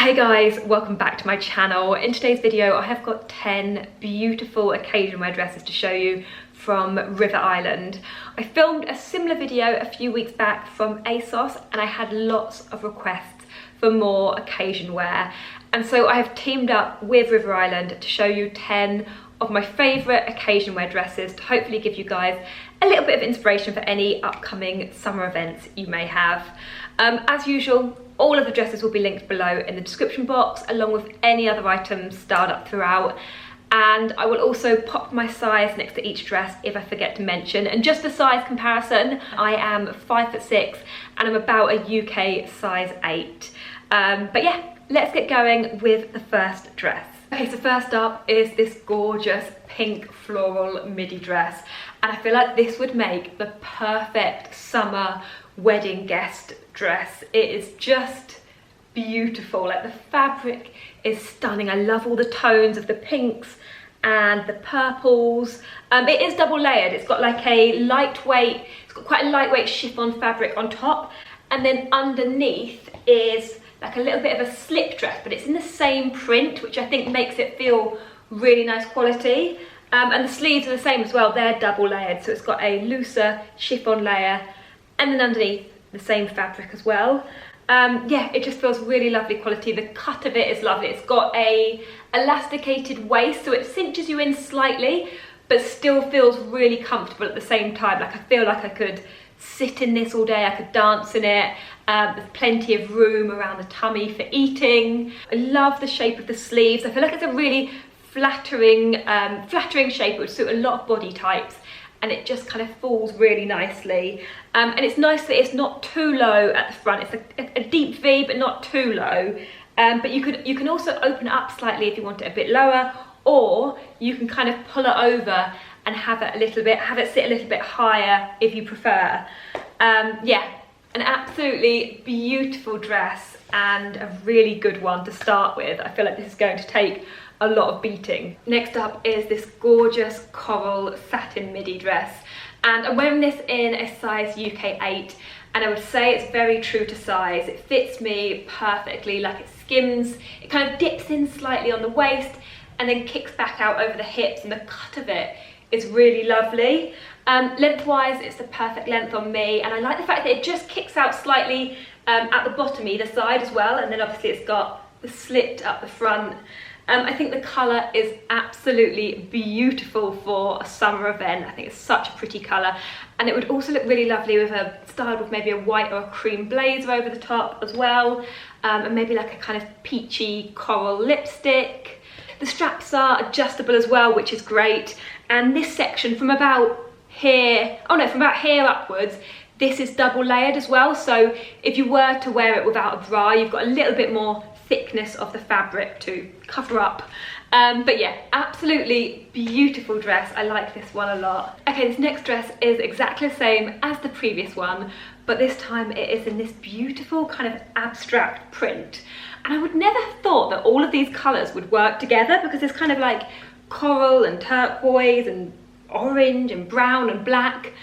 Hey guys, welcome back to my channel. In today's video I have got 10 beautiful occasion wear dresses to show you from River Island. I filmed a similar video a few weeks back from ASOS and I had lots of requests for more occasion wear, and so I have teamed up with River Island to show you 10 of my favourite occasion wear dresses to hopefully give you guys a little bit of inspiration for any upcoming summer events you may have. As usual, all of the dresses will be linked below in the description box, along with any other items styled up throughout. And I will also pop my size next to each dress if I forget to mention. And just for size comparison, I am 5'6" and I'm about a UK size 8. But yeah, let's get going with the first dress. Okay, so first up is this gorgeous pink floral midi dress. And I feel like this would make the perfect summer wedding guest dress. It is just beautiful. Like, the fabric is stunning. I love all the tones of the pinks and the purples. It is double layered. It's got like a lightweight, it's got quite a lightweight chiffon fabric on top, and then underneath is like a little bit of a slip dress, but it's in the same print, which I think makes it feel really nice quality. And the sleeves are the same as well. They're double layered, so it's got a looser chiffon layer and then underneath the same fabric as well. Yeah, it just feels really lovely quality. The cut of it is lovely. It's got a elasticated waist, so it cinches you in slightly, but still feels really comfortable at the same time. Like, I feel like I could sit in this all day, I could dance in it. There's plenty of room around the tummy for eating. I love the shape of the sleeves. I feel like it's a really flattering shape. It would suit a lot of body types, and it just kind of falls really nicely. And it's nice that it's not too low at the front. It's a deep V, but not too low. But you can also open it up slightly if you want it a bit lower, or you can kind of pull it over and have it sit a little bit higher if you prefer. Yeah, an absolutely beautiful dress and a really good one to start with. I feel like this is going to take a lot of beating. Next up is this gorgeous coral satin midi dress, and I'm wearing this in a size UK 8, and I would say it's very true to size. It fits me perfectly. Like, it skims, it kind of dips in slightly on the waist and then kicks back out over the hips, and the cut of it is really lovely. Lengthwise, it's the perfect length on me, and I like the fact that it just kicks out slightly at the bottom either side as well, and then obviously it's got the slit up the front. I think the colour is absolutely beautiful for a summer event. I think it's such a pretty colour, and it would also look really lovely with styled with maybe a white or a cream blazer over the top as well, and maybe like a kind of peachy coral lipstick. The straps are adjustable as well, which is great, and this section from about here upwards, this is double layered as well, so if you were to wear it without a bra, you've got a little bit more thickness of the fabric to cover up. But yeah, absolutely beautiful dress. I like this one a lot. Okay, this next dress is exactly the same as the previous one, but this time it is in this beautiful kind of abstract print. And I would never have thought that all of these colours would work together, because there's kind of like coral and turquoise and orange and brown and black.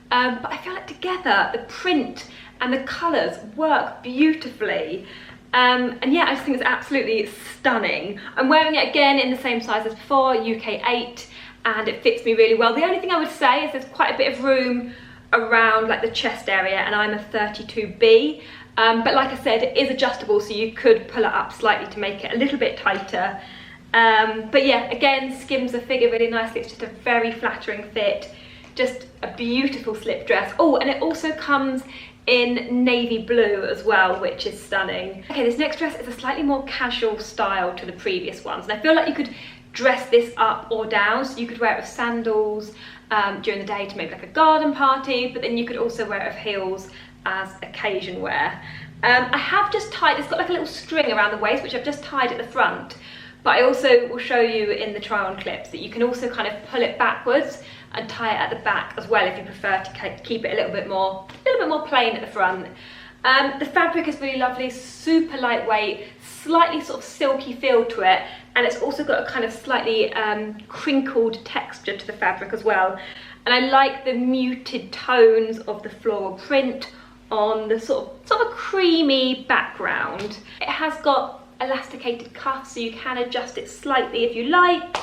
But I feel like together the print and the colours work beautifully. And yeah, I just think it's absolutely stunning. I'm wearing it again in the same size as before, UK 8, and it fits me really well. The only thing I would say is there's quite a bit of room around like the chest area, and I'm a 32B. But like I said, it is adjustable, so you could pull it up slightly to make it a little bit tighter. But yeah, again, skims the figure really nicely. It's just a very flattering fit, just a beautiful slip dress. Oh, and it also comes in navy blue as well, which is stunning. Okay, this next dress is a slightly more casual style to the previous ones, and I feel like you could dress this up or down. So you could wear it with sandals during the day to maybe like a garden party, but then you could also wear it with heels as occasion wear. I have just tied, it's got like a little string around the waist, which I've just tied at the front, but I also will show you in the try on clips that you can also kind of pull it backwards and tie it at the back as well if you prefer to keep it a little bit more plain at the front. The fabric is really lovely, super lightweight, slightly sort of silky feel to it, and it's also got a kind of slightly crinkled texture to the fabric as well. And I like the muted tones of the floral print on the sort of creamy background. It has got elasticated cuffs, so you can adjust it slightly if you like.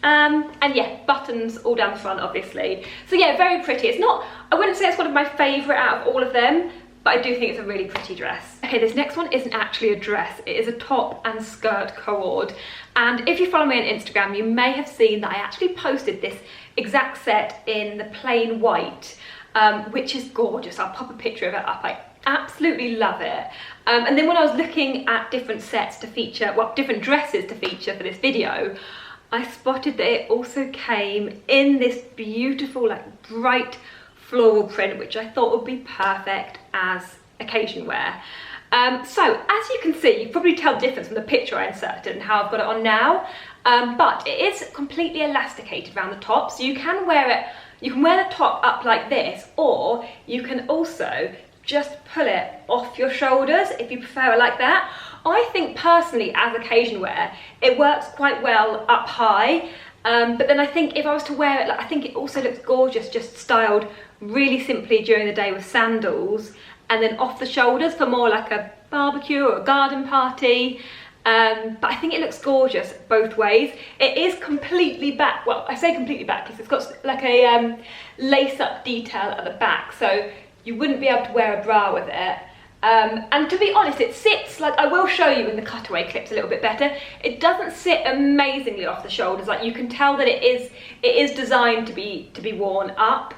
And yeah, buttons all down the front, obviously. So yeah, very pretty. It's not, I wouldn't say it's one of my favourite out of all of them, but I do think it's a really pretty dress. Okay, this next one isn't actually a dress. It is a top and skirt co-ord. And if you follow me on Instagram, you may have seen that I actually posted this exact set in the plain white, which is gorgeous. I'll pop a picture of it up. I absolutely love it. And then when I was looking at different sets to feature, well, different dresses to feature for this video, I spotted that it also came in this beautiful, like, bright floral print, which I thought would be perfect as occasion wear. So as you can see, you can probably tell the difference from the picture I inserted and how I've got it on now, but it is completely elasticated around the top, so you can wear it, you can wear the top up like this, or you can also just pull it off your shoulders if you prefer it like that. I think personally, as occasion wear, it works quite well up high, but then I think if I was to wear it, like, I think it also looks gorgeous just styled really simply during the day with sandals, and then off the shoulders for more like a barbecue or a garden party. But I think it looks gorgeous both ways. It is completely back, well, I say completely back because it's got like a lace-up detail at the back, so you wouldn't be able to wear a bra with it. And to be honest, it sits, like, I will show you in the cutaway clips a little bit better, it doesn't sit amazingly off the shoulders. Like, you can tell that it is designed to be worn up,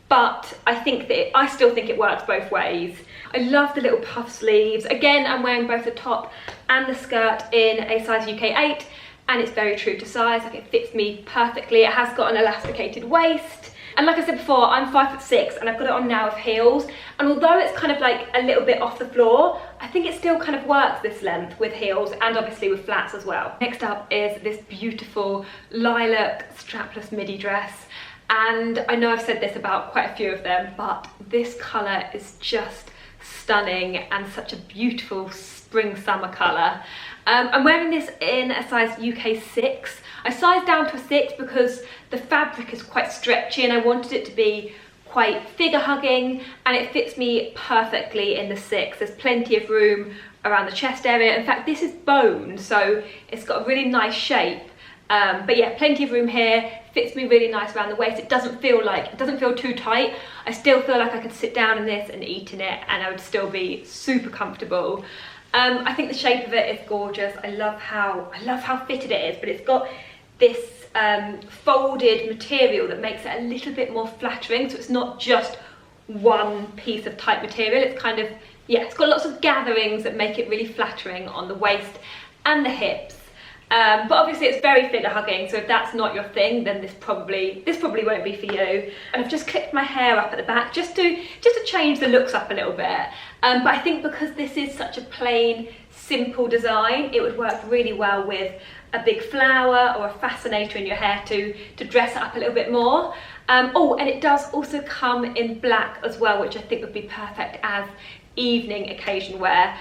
but I think that I still think it works both ways. I love the little puff sleeves. Again, I'm wearing both the top and the skirt in a size UK 8, and it's very true to size. Like, it fits me perfectly. It has got an elasticated waist. And like I said before, I'm 5'6" and I've got it on now with heels. And although it's kind of like a little bit off the floor, I think it still kind of works this length with heels and obviously with flats as well. Next up is this beautiful lilac strapless midi dress. And I know I've said this about quite a few of them, but this colour is just stunning and such a beautiful spring summer colour. I'm wearing this in a size UK 6. I sized down to a 6 because the fabric is quite stretchy and I wanted it to be quite figure hugging, and it fits me perfectly in the 6. There's plenty of room around the chest area. In fact, this is bone, so it's got a really nice shape. But yeah, plenty of room here, fits me really nice around the waist. It doesn't feel too tight. I still feel like I could sit down in this and eat in it and I would still be super comfortable. I think the shape of it is gorgeous. I love how fitted it is, but it's got this folded material that makes it a little bit more flattering, so it's not just one piece of tight material. It's kind of, yeah, it's got lots of gatherings that make it really flattering on the waist and the hips. But obviously it's very figure hugging, so if that's not your thing, then this probably won't be for you. And I've just clipped my hair up at the back just to change the looks up a little bit. But I think because this is such a plain, simple design, it would work really well with a big flower or a fascinator in your hair to dress it up a little bit more. Oh, and it does also come in black as well, which I think would be perfect as evening occasion wear,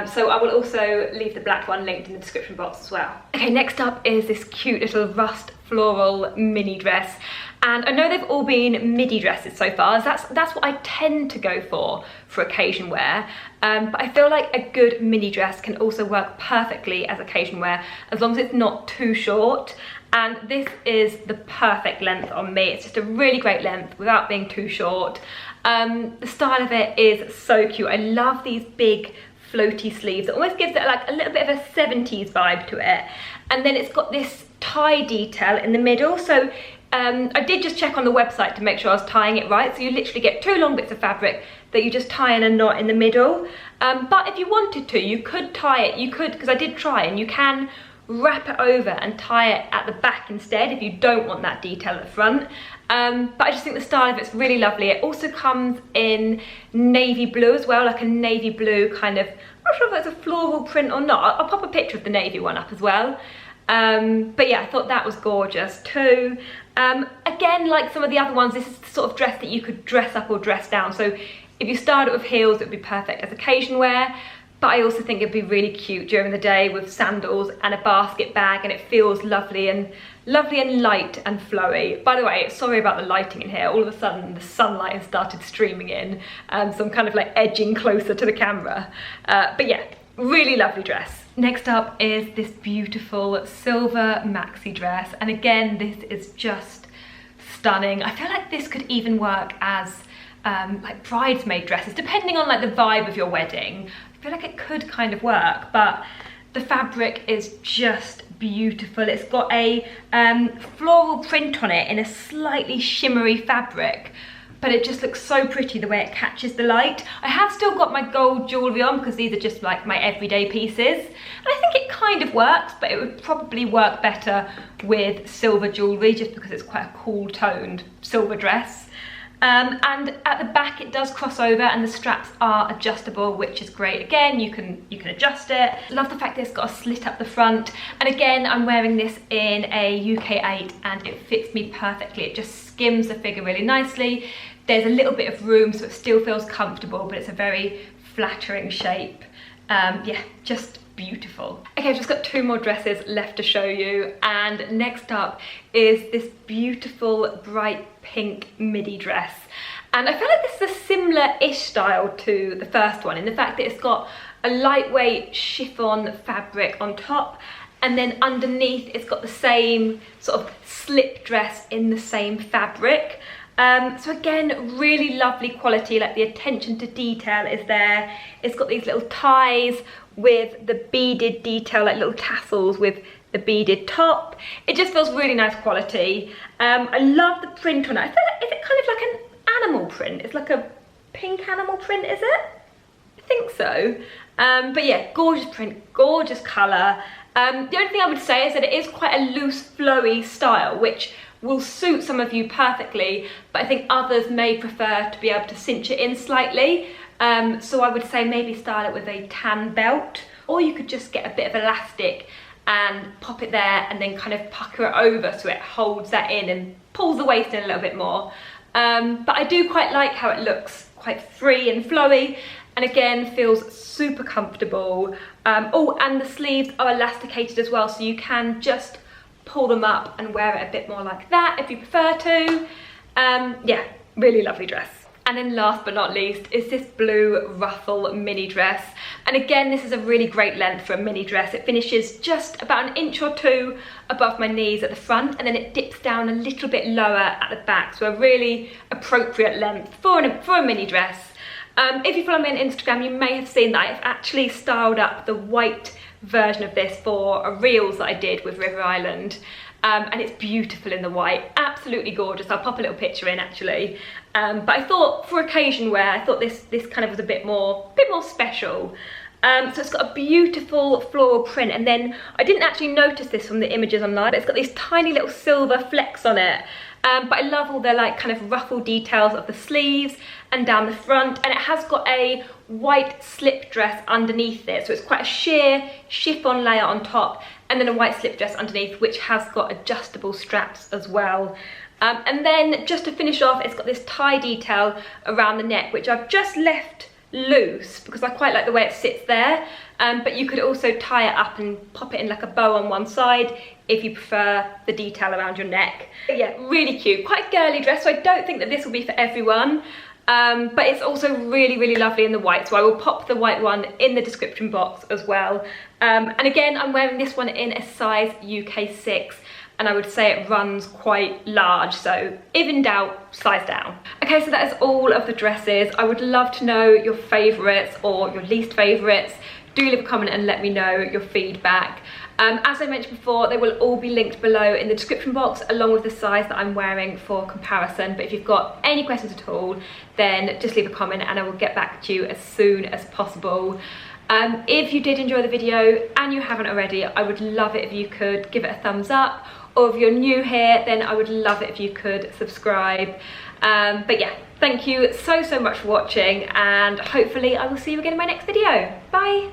so I will also leave the black one linked in the description box as well. Okay, next up is this cute little rust floral mini dress, and I know they've all been midi dresses so far. That's what I tend to go for occasion wear, but I feel like a good mini dress can also work perfectly as occasion wear as long as it's not too short. And this is the perfect length on me. It's just a really great length without being too short. The style of it is so cute. I love these big floaty sleeves. It almost gives it like a little bit of a 70s vibe to it. And then it's got this tie detail in the middle. So I did just check on the website to make sure I was tying it right. So you literally get 2 long bits of fabric that you just tie in a knot in the middle. But if you wanted to, you could tie it. You could, because I did try, and you can wrap it over and tie it at the back instead if you don't want that detail at the front. But I just think the style of it's really lovely. It also comes in navy blue as well, like a navy blue kind of, I'm not sure if it's a floral print or not. I'll pop a picture of the navy one up as well. But yeah, I thought that was gorgeous too. Again, like some of the other ones, this is the sort of dress that you could dress up or dress down. So if you start it with heels, it would be perfect as occasion wear. But I also think it'd be really cute during the day with sandals and a basket bag, and it feels lovely and light and flowy. By the way, sorry about the lighting in here. All of a sudden the sunlight has started streaming in, so I'm kind of like edging closer to the camera. But yeah, really lovely dress. Next up is this beautiful silver maxi dress, and again this is just stunning. I feel like this could even work as like bridesmaid dresses, depending on like the vibe of your wedding. I feel like it could kind of work, but the fabric is just beautiful. It's got a floral print on it in a slightly shimmery fabric, but it just looks so pretty the way it catches the light. I have still got my gold jewellery on because these are just like my everyday pieces. And I think it kind of works, but it would probably work better with silver jewellery just because it's quite a cool toned silver dress. And at the back it does cross over and the straps are adjustable, which is great. Again, you can adjust it. Love the fact that it's got a slit up the front. And again, I'm wearing this in a UK 8 and it fits me perfectly. It just skims the figure really nicely. There's a little bit of room so it still feels comfortable, but it's a very flattering shape. Yeah, just beautiful. Okay, I've just got 2 more dresses left to show you, and next up is this beautiful bright pink midi dress. And I feel like this is a similar-ish style to the first one in the fact that it's got a lightweight chiffon fabric on top, and then underneath it's got the same sort of slip dress in the same fabric. So again, really lovely quality, like the attention to detail is there. It's got these little ties with the beaded detail, like little tassels with the beaded top. It just feels really nice quality. I love the print on it. I feel like, is it kind of like an animal print? It's like a pink animal print, is it? I think so. But yeah, gorgeous print, gorgeous colour. The only thing I would say is that it is quite a loose, flowy style, which will suit some of you perfectly, but I think others may prefer to be able to cinch it in slightly. So I would say maybe style it with a tan belt, or you could just get a bit of elastic and pop it there and then kind of pucker it over so it holds that in and pulls the waist in a little bit more. But I do quite like how it looks quite free and flowy, and again feels super comfortable. Oh, and the sleeves are elasticated as well, so you can just pull them up and wear it a bit more like that if you prefer to. Yeah, really lovely dress. And then last but not least is this blue ruffle mini dress. And again, this is a really great length for a mini dress. It finishes just about an inch or 2 above my knees at the front, and then it dips down a little bit lower at the back. So a really appropriate length for a mini dress. If you follow me on Instagram, you may have seen that I've actually styled up the white version of this for a reels that I did with River Island. And it's beautiful in the white, absolutely gorgeous. I'll pop a little picture in actually. But I thought for occasion wear, I thought this kind of was a bit more special. So it's got a beautiful floral print, and then I didn't actually notice this from the images online, but it's got these tiny little silver flecks on it. But I love all the like kind of ruffle details of the sleeves and down the front, and it has got a white slip dress underneath it, so it's quite a sheer chiffon layer on top and then a white slip dress underneath, which has got adjustable straps as well. And then just to finish off, it's got this tie detail around the neck, which I've just left loose because I quite like the way it sits there. But you could also tie it up and pop it in like a bow on one side if you prefer the detail around your neck. But yeah, really cute, quite a girly dress, so I don't think that this will be for everyone. But it's also really, really lovely in the white, so I will pop the white one in the description box as well. And again, I'm wearing this one in a size UK 6, and I would say it runs quite large, so if in doubt, size down. Okay, so that is all of the dresses. I would love to know your favourites or your least favourites. Do leave a comment and let me know your feedback. As I mentioned before, they will all be linked below in the description box along with the size that I'm wearing for comparison. But if you've got any questions at all, then just leave a comment and I will get back to you as soon as possible. If you did enjoy the video and you haven't already, I would love it if you could give it a thumbs up. Or if you're new here, then I would love it if you could subscribe. But yeah, thank you so much for watching, and hopefully I will see you again in my next video. Bye!